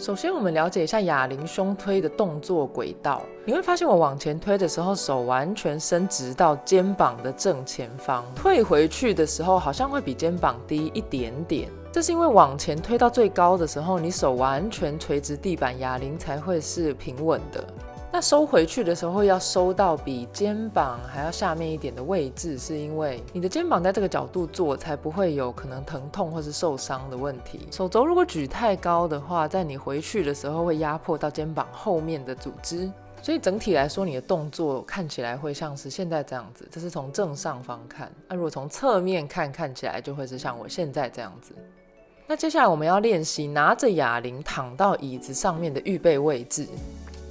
首先我们了解一下哑铃胸推的动作轨道，你会发现我往前推的时候手完全伸直到肩膀的正前方，退回去的时候好像会比肩膀低一点点，这是因为往前推到最高的时候你手完全垂直地板，哑铃才会是平稳的。那收回去的时候要收到比肩膀还要下面一点的位置，是因为你的肩膀在这个角度做才不会有可能疼痛或是受伤的问题。手肘如果举太高的话，在你回去的时候会压迫到肩膀后面的组织，所以整体来说你的动作看起来会像是现在这样子，这是从正上方看。那如果从侧面看，看起来就会是像我现在这样子。那接下来我们要练习拿着哑铃躺到椅子上面的预备位置。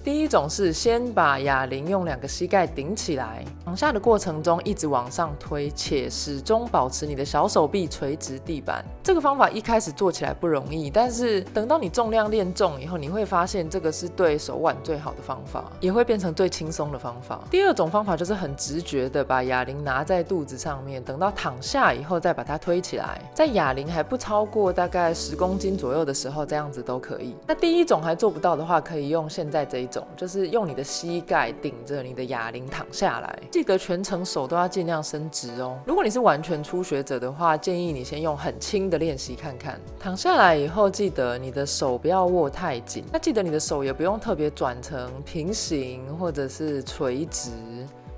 第一种是先把哑铃用2个膝盖顶起来，躺下的过程中一直往上推，且始终保持你的小手臂垂直地板。这个方法一开始做起来不容易，但是等到你重量练重以后，你会发现这个是对手腕最好的方法，也会变成最轻松的方法。第二种方法就是很直觉的把哑铃拿在肚子上面，等到躺下以后再把它推起来，在哑铃还不超过大概10公斤左右的时候，这样子都可以。那第一种还做不到的话，可以用现在这一种，就是用你的膝盖顶着你的哑铃躺下来，记得全程手都要尽量伸直哦。如果你是完全初学者的话，建议你先用很轻的练习看看。躺下来以后，记得你的手不要握太紧，那记得你的手也不用特别转成平行或者是垂直，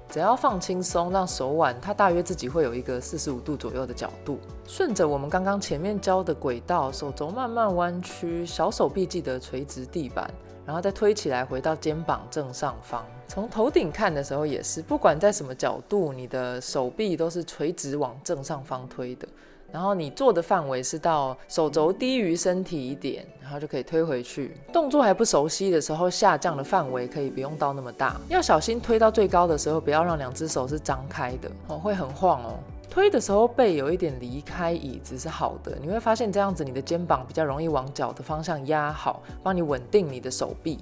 只要放轻松，让手腕它大约自己会有一个45度左右的角度，顺着我们刚刚前面教的轨道，手肘慢慢弯曲，小手臂记得垂直地板，然后再推起来回到肩膀正上方。从头顶看的时候也是，不管在什么角度，你的手臂都是垂直往正上方推的，然后你做的范围是到手肘低于身体一点，然后就可以推回去。动作还不熟悉的时候，下降的范围可以不用到那么大，要小心推到最高的时候不要让2只手是张开的，会很晃哦。推的时候背有一点离开椅子是好的，你会发现这样子你的肩膀比较容易往脚的方向压好，帮你稳定你的手臂。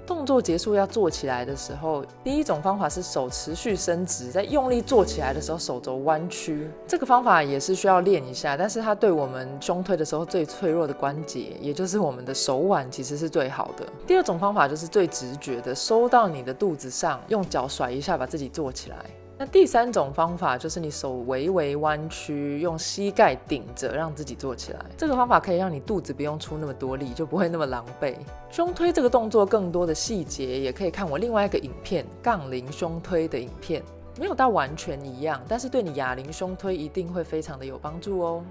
动作结束要做起来的时候，第一种方法是手持续伸直，在用力做起来的时候手肘弯曲，这个方法也是需要练一下，但是它对我们胸推的时候最脆弱的关节，也就是我们的手腕，其实是最好的。第二种方法就是最直觉的，收到你的肚子上，用脚甩一下把自己做起来。那第三种方法就是你手微微弯曲，用膝盖顶着让自己做起来。这个方法可以让你肚子不用出那么多力，就不会那么狼狈。胸推这个动作更多的细节也可以看我另外一个影片，杠铃胸推的影片，没有到完全一样，但是对你哑铃胸推一定会非常的有帮助哦。